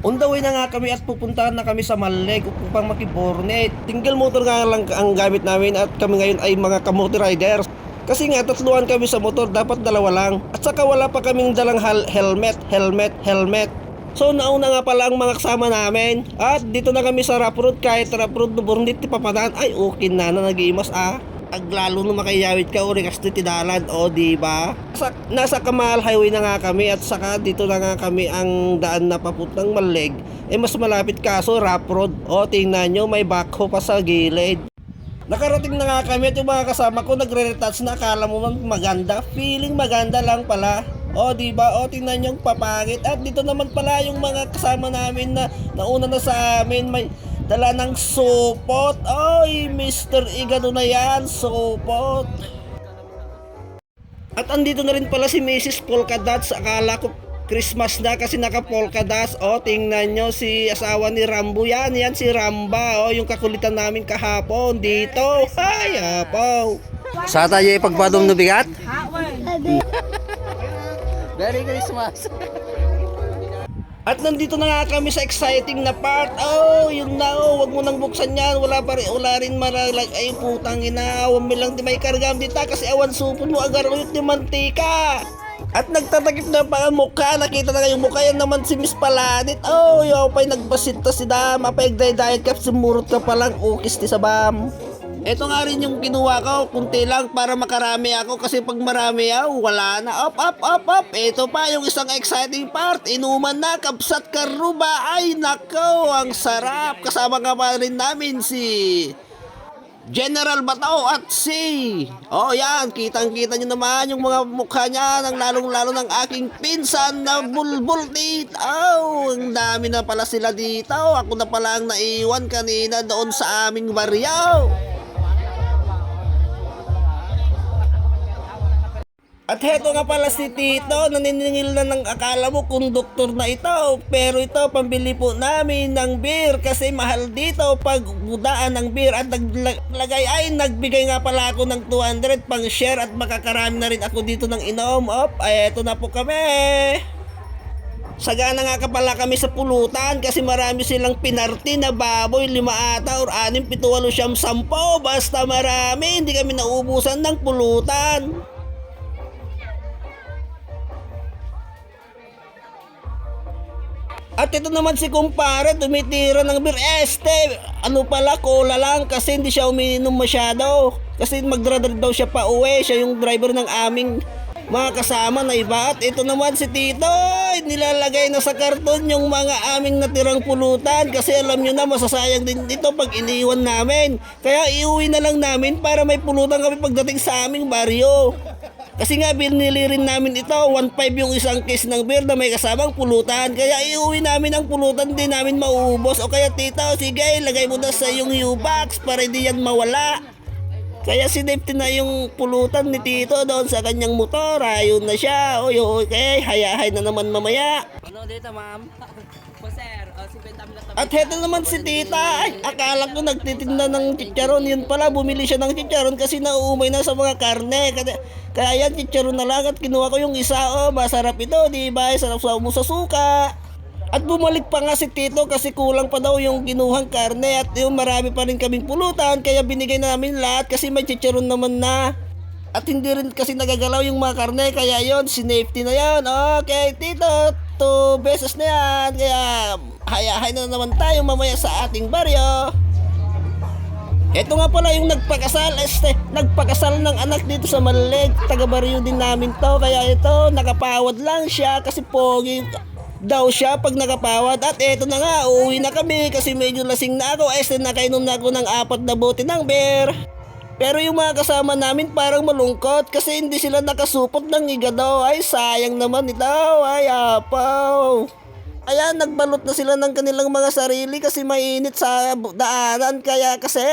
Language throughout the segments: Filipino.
On the way na nga kami at pupuntahan na kami sa Malig upang makibornet. Single motor nga lang ang gamit namin at kami ngayon ay mga kamote riders. Kasi nga tatluhan kami sa motor, dapat dalawa lang. At saka wala pa kaming dalang helmet. So nauna nga pala ang mga kasama namin. At dito na kami sa rough road, kahit rough road na bornit ti papanan. Ay okay na nag-iimas Aglalo na makayawit ka o rekas ti tidalan o diba? Nasa Kamal Highway na nga kami at saka dito na nga kami ang daan na papuntang Malig. Mas malapit kaso rough road. O tingnan nyo, may backhoe pa sa gilid. Nakarating na nga kami at yung mga kasama ko nagre-retouch na, akala mo maganda. Feeling maganda lang pala. O diba? O tingnan nyo papangit. At dito naman pala yung mga kasama namin na nauna na sa amin. May dala ng supot. Oy, Mr. Igano na yan, supot. At andito na rin pala si Mrs. Polka Dots. Akala ko Christmas na kasi naka polka dots. O tingnan nyo, si asawa ni Rambo yan. Yan si Ramba. O yung kakulitan namin kahapon dito. Ay, apaw. Sa tayo ipagpadong nabigat? Merry Christmas. At nandito na nga kami sa exciting na part. Oh, yun na wag mo nang buksan yan. Wala rin maralag. Ay putang ina, awan mo lang di may kargam dita kasi awan supon mo agar uyot ni mantika. At nagtatakip na pa ang mukha. Nakita na kayong mukha yan naman si Miss Palanit. Oh, yaw pa'y nagbasit ta si Dam. Apay agday-diet ka, sumurot ka palang ukis ti sabam. Ito nga rin yung kinuha ko, kunti lang para makarami ako kasi pag marami wala na. Up. Ito pa yung isang exciting part, inuman na, kapsat karuba. Ay nako, ang sarap. Kasama nga pa rin namin si General Batao at si yan, kitang-kita nyo naman yung mga mukha niya, lalong-lalo ng aking pinsan na bulbul dito. Ang dami na pala sila dito. Ako na pala ang naiwan kanina doon sa aming baryo. At heto nga pala si Tito, naniningil na ng akala mo konduktor na ito. Pero ito, pambili po namin ng beer kasi mahal dito pag budaan ng beer. At nagbigay nga pala ako ng 200 pang share at makakarami na rin ako dito ng inom. Eto na po kami. Sagana nga pala kami sa pulutan kasi marami silang pinarti na baboy, 5 ata or 6, 7, 8, 10. Basta marami, hindi kami naubusan ng pulutan. At ito naman si kumpare, tumitira ng beer. Cola lang kasi hindi siya umiinom masyado. Kasi magdradar daw siya pa uwi. Siya yung driver ng aming mga kasama na iba. At ito naman si Tito, nilalagay na sa karton yung mga aming natirang pulutan. Kasi alam nyo na, masasayang din ito pag iniwan namin. Kaya iuwi na lang namin para may pulutan kami pagdating sa aming baryo. Kasi nga binili rin namin ito, 1.5 yung isang case ng beer na may kasamang pulutan. Kaya iuwi namin ang pulutan, din namin mauubos. O kaya Tito, sige, lagay mo na sa yung U-box para hindi yan mawala. Kaya sinipti na yung pulutan ni Tito doon sa kanyang motor. Ayun na siya. Okay, hayahay na naman mamaya. Ano dito, ma'am? Po sir, 50 na. At heto naman si Tita. Ay, akala ko nagtitinda ng chicharon. Yun pala, bumili siya ng chicharon kasi nauumay na sa mga karne. Kaya yan, chicharon na lang at kinuha ko yung isa. Masarap ito, diba? Sarap sa suka. At bumalik pa nga si Tito kasi kulang pa daw yung kinuhang karne at yung marami pa rin kaming pulutan. Kaya binigay namin lahat kasi may chicharon naman na. At hindi rin kasi nagagalaw yung mga karne. Kaya yon, sinafety na yon. Okay, Tito, 2 beses na yan. Kaya hayahay na naman tayo mamaya sa ating baryo. Ito nga pala yung nagpakasal ng anak dito sa Malig. Taga-baryo din namin to. Kaya ito, nakapawad lang siya kasi pogi daw siya pag nakapawad. At eto na nga, uuwi na kami kasi medyo lasing na ako. Nakainom na ako ng 4 na bote ng beer. Pero yung mga kasama namin parang malungkot kasi hindi sila nakasupot ng igado. Ay sayang naman ito. Ay apaw. Ayan, nagbalot na sila ng kanilang mga sarili kasi mainit sa daanan. Kaya kasi,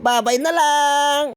babay na lang.